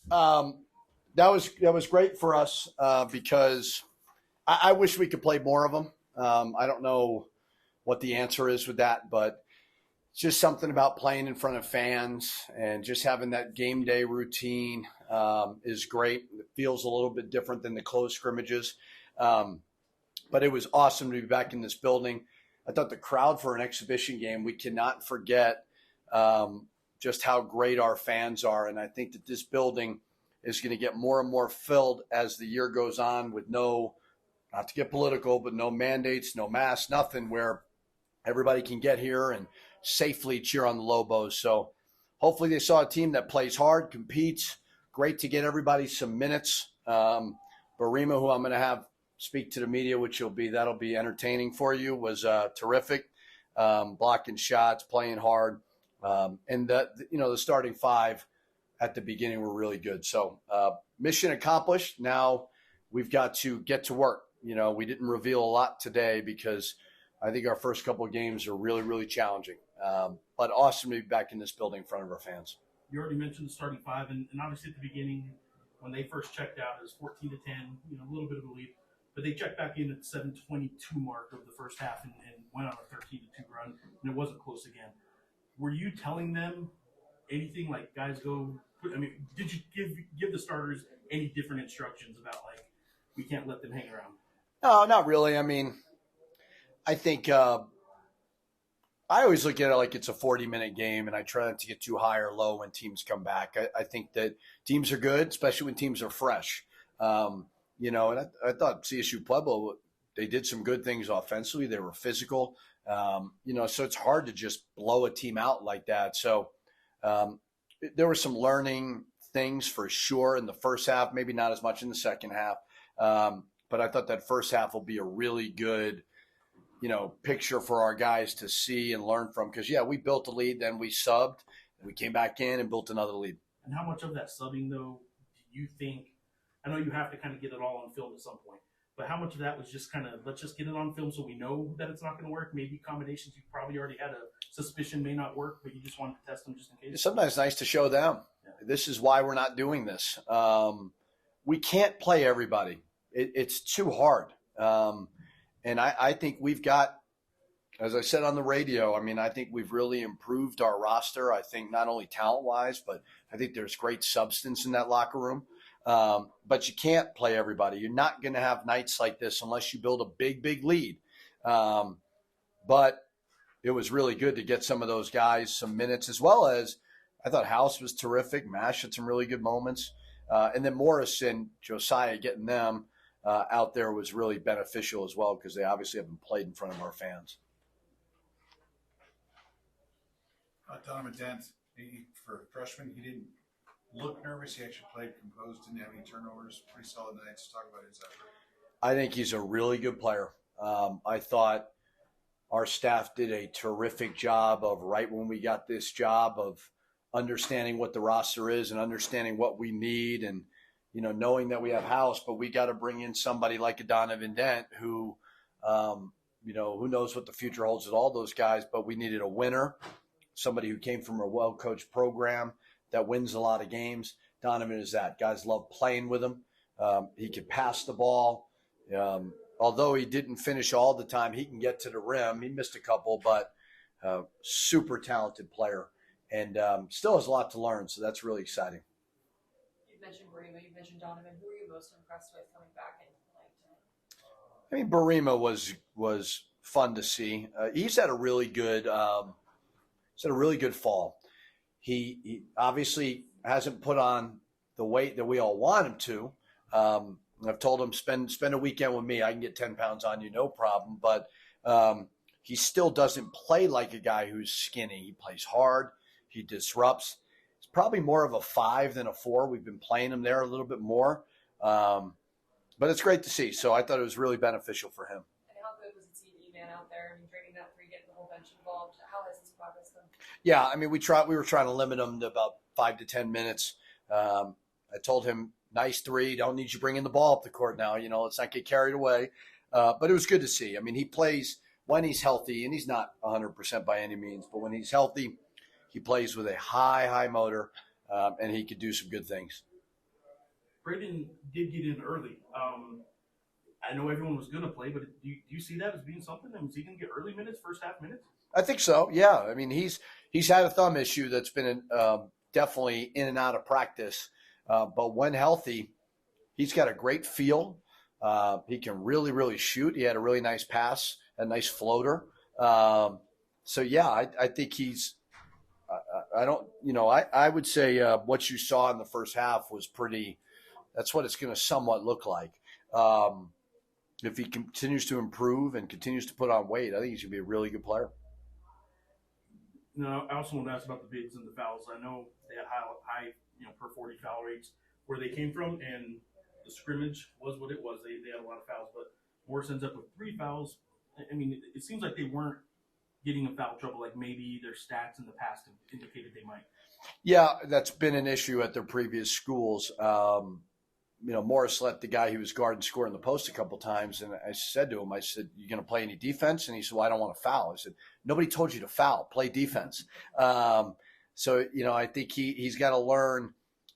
That was great for us because I wish we could play more of them. I don't know what the answer is with that, but it's just something about playing in front of fans and just having that game day routine is great. It feels a little bit different than the close scrimmages, but it was awesome to be back in this building. I thought the crowd for an exhibition game, we cannot forget just how great our fans are, and I think that this building is going to get more and more filled as the year goes on with no, not to get political, but no mandates, no masks, nothing, where everybody can get here and safely cheer on the Lobos. So hopefully they saw a team that plays hard, competes. Great to get everybody some minutes. Birima, who I'm going to have speak to the media, that'll be entertaining for you, was terrific, blocking shots, playing hard, and the starting five at the beginning were really good. So mission accomplished. Now we've got to get to work. We didn't reveal a lot today because I think our first couple of games are really, really challenging. But awesome to be back in this building in front of our fans. You already mentioned the starting five, and obviously at the beginning, when they first checked out, it was 14-10, a little bit of a lead. But they checked back in at the 7:22 mark of the first half and went on a 13-2 run, and it wasn't close again. Were you telling them anything like, guys, go? I mean, did you give the starters any different instructions about, like, we can't let them hang around? No, not really. I mean, I think I always look at it like it's a 40-minute game, and I try not to get too high or low when teams come back. I think that teams are good, especially when teams are fresh. And I thought CSU-Pueblo, they did some good things offensively. They were physical, so it's hard to just blow a team out like that. So there were some learning things for sure in the first half, maybe not as much in the second half. But I thought that first half will be a really good, picture for our guys to see and learn from. Because, we built a lead, then we subbed, and we came back in and built another lead. And how much of that subbing, though, do you think – I know you have to kind of get it all on film at some point, but how much of that was just kind of, let's just get it on film so we know that it's not going to work? Maybe combinations you probably already had a suspicion may not work, but you just wanted to test them just in case? It's sometimes nice to show them. Yeah. This is why we're not doing this. We can't play everybody. It's too hard. And I think we've got, as I said on the radio, I think we've really improved our roster. I think not only talent-wise, but I think there's great substance in that locker room. But you can't play everybody. You're not going to have nights like this unless you build a big, big lead. But it was really good to get some of those guys some minutes, as well as I thought House was terrific. Mash had some really good moments. And then Morris and Josiah, getting them out there was really beneficial as well, because they obviously haven't played in front of our fans. Donovan Dent, for a freshman, he didn't look nervous. He actually played composed, didn't have any turnovers. Pretty solid night. Just talk about his effort. I think he's a really good player. I thought our staff did a terrific job of, right when we got this job, of understanding what the roster is and understanding what we need, and knowing that we have House, but we got to bring in somebody like a Donovan Dent who, who knows what the future holds with all those guys, but we needed a winner, somebody who came from a well-coached program that wins a lot of games. Donovan is that. Guys love playing with him. He can pass the ball. Although he didn't finish all the time, he can get to the rim. He missed a couple, but super talented player, and still has a lot to learn, so that's really exciting. You mentioned Birima, you mentioned Donovan. Who are you most impressed with coming back and I playing tonight? mean, Birima was fun to see. He's had a really good fall. He obviously hasn't put on the weight that we all want him to. I've told him, spend a weekend with me. I can get 10 pounds on you, no problem. But he still doesn't play like a guy who's skinny. He plays hard. He disrupts. He's probably more of a 5 than a 4. We've been playing him there a little bit more. But it's great to see. So I thought it was really beneficial for him. And how good was it seeing E-Man out there? Draining that 3, getting the whole bench involved. How has this progress been? Yeah, we were trying to limit him to about 5 to 10 minutes. I told him, nice 3. Don't need you bringing the ball up the court now. Let's not get carried away. But it was good to see. He plays when he's healthy, and he's not 100% by any means. But when he's healthy, he plays with a high motor, and he could do some good things. Braden did get in early. I know everyone was going to play, but do you see that as being something? I mean, is he going to get early minutes, first half minutes? I think so. Yeah. I mean, he's had a thumb issue that's been definitely in and out of practice, but when healthy, he's got a great feel. He can really, really shoot. He had a really nice pass, a nice floater. So yeah, I think he's. I don't. I would say what you saw in the first half was pretty. That's what it's going to somewhat look like. If he continues to improve and continues to put on weight, I think he's going to be a really good player. No, I also want to ask about the bigs and the fouls. I know they had high per 40 foul rates where they came from, and the scrimmage was what it was. They had a lot of fouls, but Morris ends up with 3 fouls. I mean, it seems like they weren't getting in foul trouble like maybe their stats in the past indicated they might. Yeah, that's been an issue at their previous schools. Morris let the guy he was guarding score in the post a couple times, and I said to him, you going to play any defense? And he said, well, I don't want to foul. I said, nobody told you to foul. Play defense. So I think he's got to learn.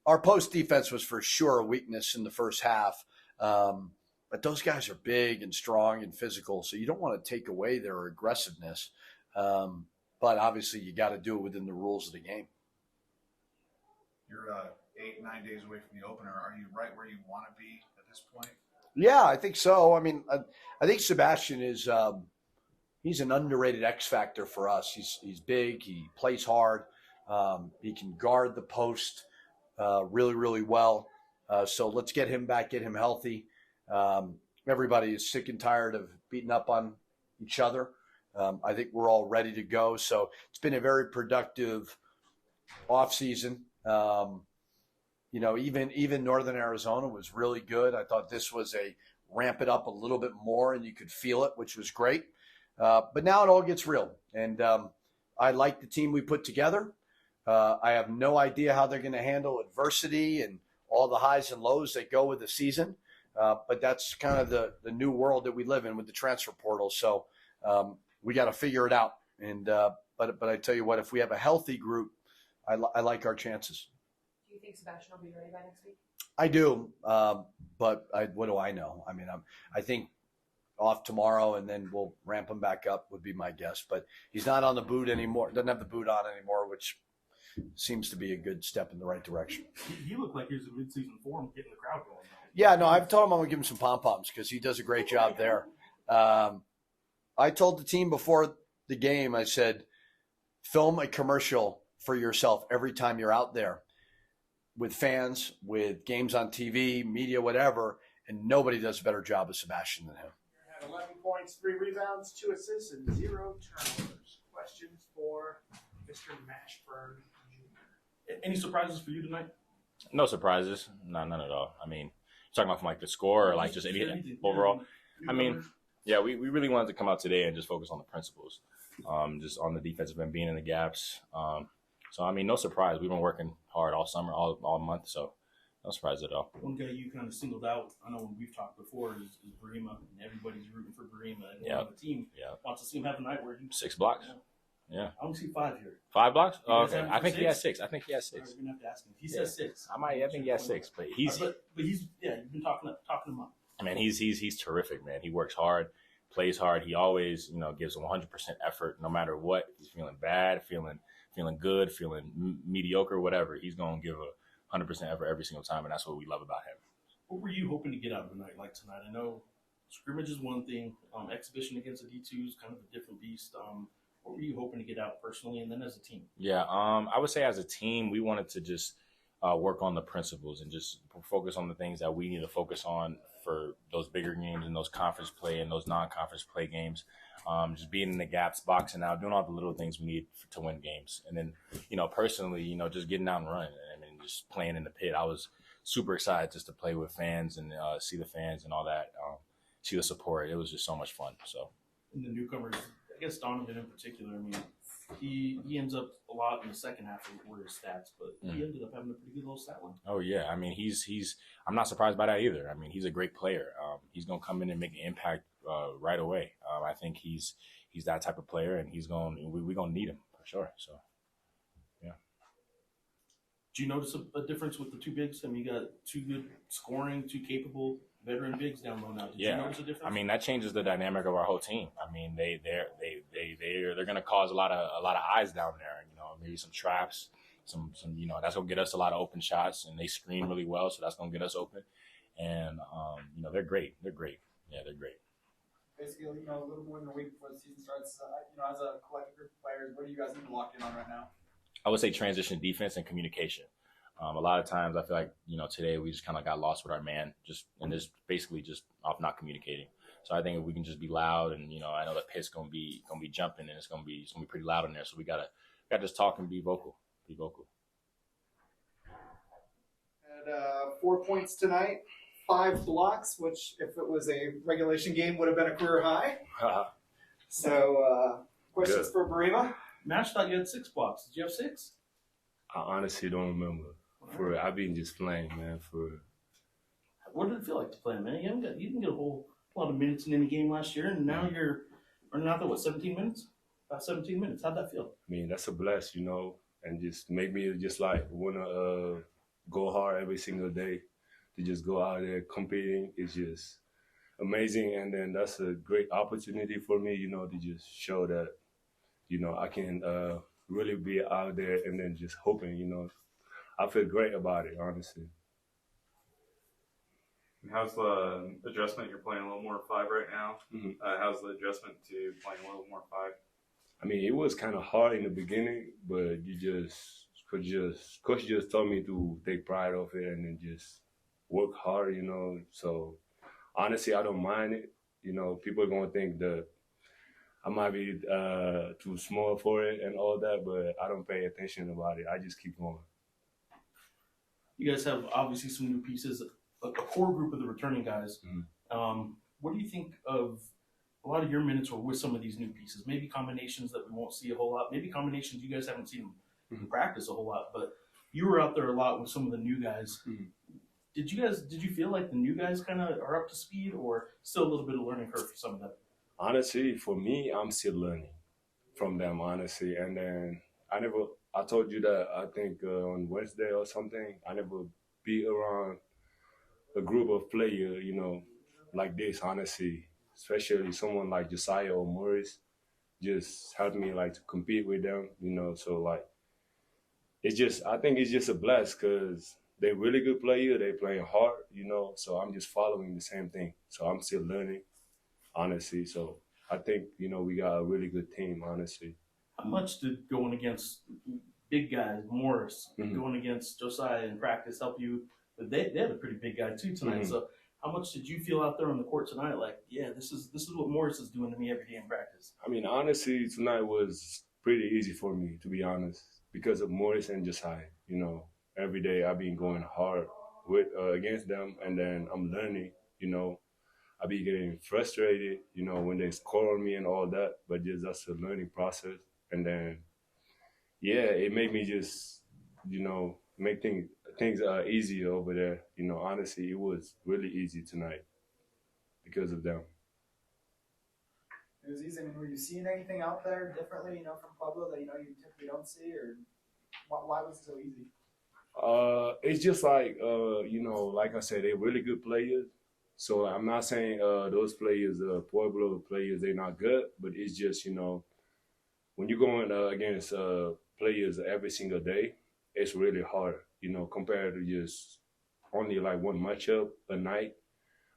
Our post defense was for sure a weakness in the first half, but those guys are big and strong and physical, so you don't want to take away their aggressiveness. But obviously, you got to do it within the rules of the game. You're 8-9 days away from the opener. Are you right where you want to be at this point? Yeah, I think so. I mean, I think Sebastian is he's an underrated X factor for us. He's big. He plays hard. He can guard the post really, really well. So let's get him back, get him healthy. Everybody is sick and tired of beating up on each other. I think we're all ready to go. So it's been a very productive offseason. Even Northern Arizona was really good. I thought this was a ramp it up a little bit more, and you could feel it, which was great. But now it all gets real. And I like the team we put together. I have no idea how they're going to handle adversity and all the highs and lows that go with the season. But that's kind of the new world that we live in with the transfer portal. So we got to figure it out. And but I tell you what, if we have a healthy group, I like our chances. Do you think Sebastian will be ready by next week? I do, but what do I know? I mean, I think off tomorrow, and then we'll ramp him back up would be my guess. But he's not on the boot anymore. Doesn't have the boot on anymore, which seems to be a good step in the right direction. He looked like he was in midseason form, getting the crowd going. Yeah, no, I've told him I'm going to give him some pom-poms because he does a great job there. I told the team before the game, I said, film a commercial for yourself every time you're out there with fans, with games on TV, media, whatever, and nobody does a better job of Sebastian than him. Had 11 points, 3 rebounds, 2 assists, and 0 turnovers. Questions for Mr. Mashburn Jr. Any surprises for you tonight? No surprises. No, none at all. I mean, talking about from like the score or like just anything overall. I mean, yeah, we really wanted to come out today and just focus on the principles, just on the defensive end, being in the gaps. So, I mean, no surprise. We've been working hard all summer, all month, so no surprise at all. One guy you kind of singled out, I know when we've talked before, is Birima, and everybody's rooting for Birima. And the team wants to see him have a night where he 6 blocks. Yeah. I only see 5 here. 5 blocks? You guys Okay. have him I for think he 6? has 6. I think he has 6. We're going to have to ask him. He says 6. I think he has 6, but he's but he's you've been talking him up. Man, he's terrific, man. He works hard, plays hard. He always, gives 100% effort no matter what. He's feeling bad, feeling good, feeling mediocre, whatever. He's going to give 100% effort every single time, and that's what we love about him. What were you hoping to get out of a night like tonight? I know scrimmage is one thing. Exhibition against the D2 is kind of a different beast. What were you hoping to get out personally and then as a team? Yeah, I would say as a team, we wanted to just work on the principles and just focus on the things that we need to focus on for those bigger games and those conference play and those non-conference play games. Just being in the gaps, boxing out, doing all the little things we need to win games. And then, personally, just getting out and running. I mean, just playing in the pit. I was super excited just to play with fans and see the fans and all that, see the support. It was just so much fun. So, and the newcomers, I guess Donovan in particular, I mean, he ends up a lot in the second half of his stats, but he ended up having a pretty good little stat line. Oh yeah, I mean he's I'm not surprised by that either. I mean he's a great player. He's gonna come in and make an impact right away. I think he's that type of player, and we're gonna need him for sure. So yeah. Do you notice a difference with the two bigs? I mean, you got two good scoring, two capable veteran bigs down low now. Did you notice a difference? I mean, that changes the dynamic of our whole team. I mean, they're going to cause a lot of eyes down there. You know, maybe some traps, some you know, that's going to get us a lot of open shots, and they screen really well, so that's going to get us open. And you know, they're great. They're great. Yeah, they're great. Basically, you know, a little more than a week before the season starts. You know, as a collective group of players, what do you guys need to lock in on right now? I would say transition defense and communication. A lot of times I feel like, you know, today we just kind of got lost with our man, and this basically just off not communicating. So I think if we can just be loud, and, you know, I know that pit's gonna be jumping, and it's gonna be pretty loud in there. So we gotta just talk and be vocal. Had 4 points tonight, 5 blocks, which if it was a regulation game would have been a career high. So questions for Birima? Mash thought you had 6 blocks. Did you have 6? I honestly don't remember. I've been just playing, man. What did it feel like to play, man? You didn't get a whole lot of minutes in any game last year, and now you're running out there, 17 minutes? About 17 minutes. How'd that feel? I mean, that's a bless, you know, and just make me just like want to go hard every single day. To just go out there competing is just amazing, and then that's a great opportunity for me, you know, to just show that, you know, I can really be out there, and then just hoping, you know, I feel great about it, honestly. How's the adjustment? You're playing a little more 5 right now. Mm-hmm. How's the adjustment to playing a little more 5? I mean, it was kind of hard in the beginning, but coach just told me to take pride of it and then just work hard, you know. So honestly, I don't mind it. You know, people are gonna think that I might be too small for it and all that, but I don't pay attention about it. I just keep going. You guys have obviously some new pieces, a core group of the returning guys. Mm-hmm. What do you think of a lot of your minutes were with some of these new pieces? Maybe combinations that we won't see a whole lot. Maybe combinations you guys haven't seen in practice a whole lot. But you were out there a lot with some of the new guys. Mm-hmm. Did you feel like the new guys kind of are up to speed, or still a little bit of learning curve for some of them? Honestly, for me, I'm still learning from them, honestly. And then I told you that I think on Wednesday or something, I never be around a group of players, you know, like this, honestly. Especially someone like Josiah or Morris just helped me like to compete with them, you know. So like, I think it's just a bless because they're really good players. They playing hard, you know. So I'm just following the same thing. So I'm still learning, honestly. So I think, you know, we got a really good team, honestly. How much did going against big guys, Morris, going against Josiah in practice help you? They had a pretty big guy too tonight. So how much did you feel out there on the court tonight? Like, yeah, this is what Morris is doing to me every day in practice. I mean, honestly, tonight was pretty easy for me, to be honest, because of Morris and Josiah. You know, every day I've been going hard against them, and then I'm learning. You know, I be getting frustrated, you know, when they score on me and all that, but just that's a learning process. And then, yeah, it made me just, you know, make things easier over there. You know, honestly, it was really easy tonight because of them. It was easy. I mean, were you seeing anything out there differently, you know, from Pueblo that, you know, you typically don't see, or why was it so easy? It's just like, you know, like I said, they're really good players. So I'm not saying those players, Pueblo players, they're not good, but it's just, you know, when you're going against players every single day, it's really hard, you know, compared to just only like one matchup a night.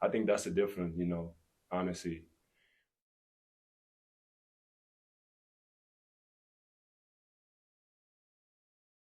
I think that's the difference, you know, honestly.